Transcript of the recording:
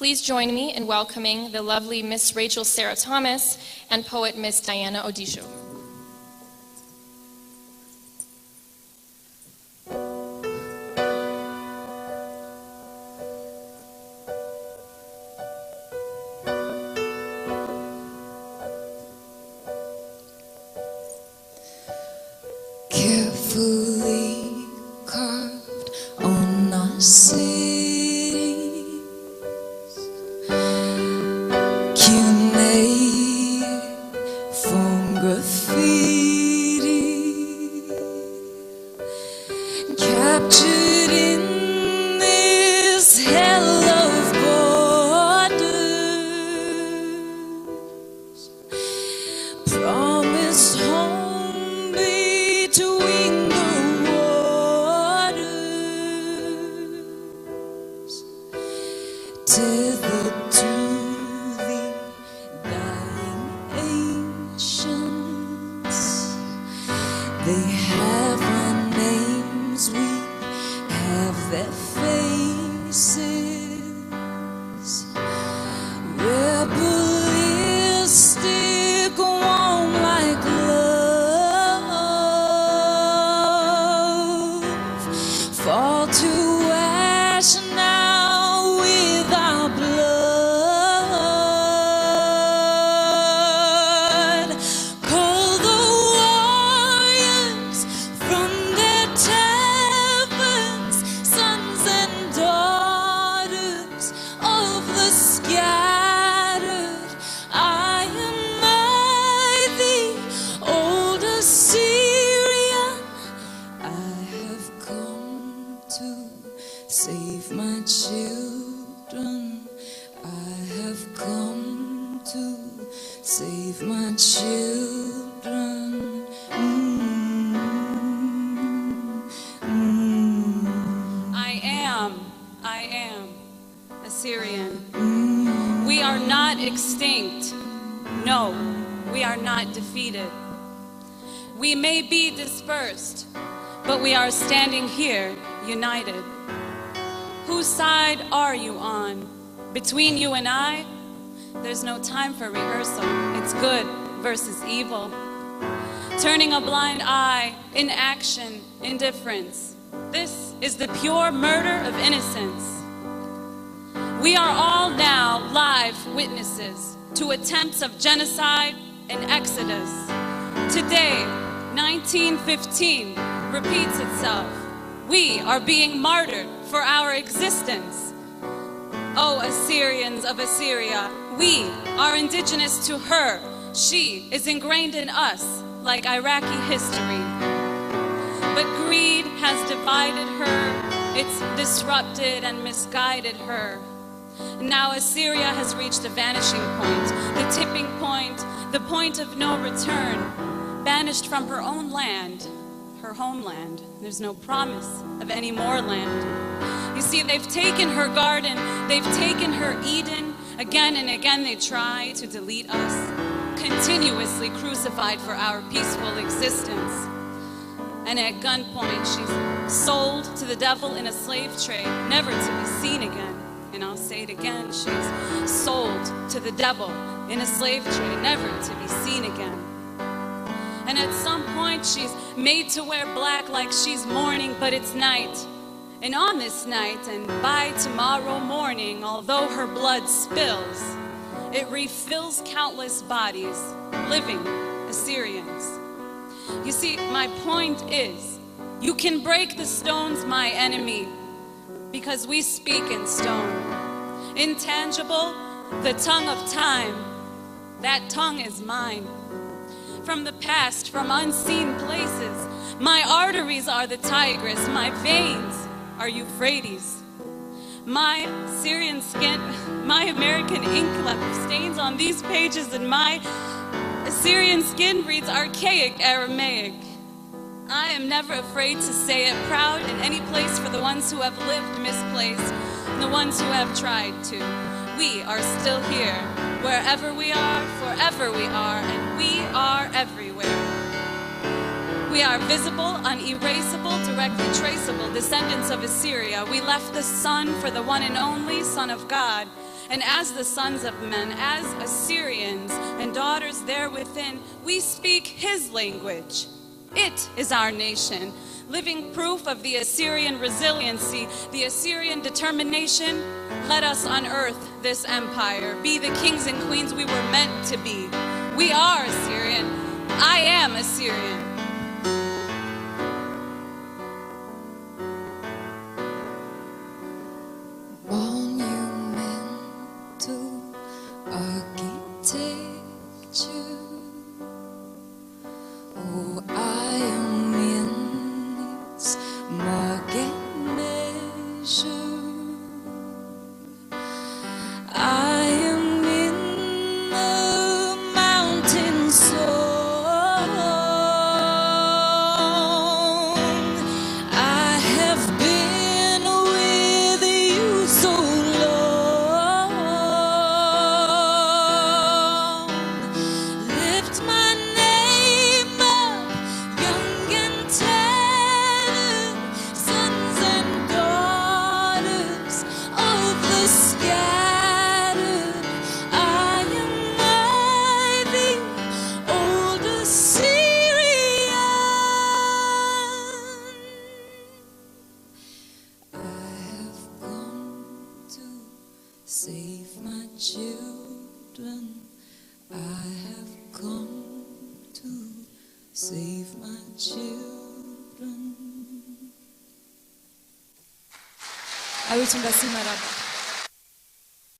Please join me in welcoming the lovely Miss Rachel Sarah Thomas and poet Miss Diana Odisho. Carefully carved on our cities, cuneiform graffiti, captured in this hell of borders, promised home between the waters, tethered to the dying ancients. They have our names, we have their faces. Rebellistic, warm like love, fall to ash now with our blood. Call the warriors from their taverns, sons and daughters of the scattered. I am the old Assyrian. I have come to save my children. I have come to save my children. I am Assyrian. We are not extinct. No, we are not defeated. We may be dispersed, but we are standing here united. Whose side are you on? Between you and I, there's no time for rehearsal. It's good versus evil. Turning a blind eye, inaction, indifference. This is the pure murder of innocence. We are all now live witnesses to attempts of genocide and exodus. Today, 1915 repeats itself. We are being martyred for our existence. O Assyrians of Assyria, we are indigenous to her. She is ingrained in us like Iraqi history. But greed has divided her, it's disrupted and misguided her. Now Assyria has reached a vanishing point, the tipping point, the point of no return, banished from her own land, her homeland. There's no promise of any more land. You see, they've taken her garden, they've taken her Eden. Again and again they try to delete us, continuously crucified for our peaceful existence. And at gunpoint, she's sold to the devil in a slave trade, never to be seen again. And I'll say it again, she's sold to the devil in a slave trade, never to be seen again. And at some point, she's made to wear black like she's mourning, but it's night. And on this night, and by tomorrow morning, although her blood spills, it refills countless bodies, living Assyrians. You see, my point is, you can break the stones, my enemy, because we speak in stone. Intangible, the tongue of time, that tongue is mine. From the past, from unseen places, my arteries are the Tigris, my veins are Euphrates. My Syrian skin, my American ink left stains on these pages, and my Assyrian skin reads archaic Aramaic. I am never afraid to say it, proud in any place for the ones who have lived misplaced and the ones who have tried to. We are still here, wherever we are, forever we are, and we are everywhere. We are visible, unerasable, directly traceable, descendants of Assyria. We left the sun for the one and only Son of God, And as the sons of men, as Assyrians and daughters there within, we speak his language. It is our nation, living proof of the Assyrian resiliency, the Assyrian determination. Let us unearth this empire, be the kings and queens we were meant to be. We are Assyrian. I am Assyrian. Monumental architecture. Oh, I am in its market measure. I am in the mountain song. I have been with you so long. Lift my name up, young and tattered, sons and daughters of the scattered. I am mighty, old Assyrian. I have come to save my children. I have come to save my children. Aiuto un Rab.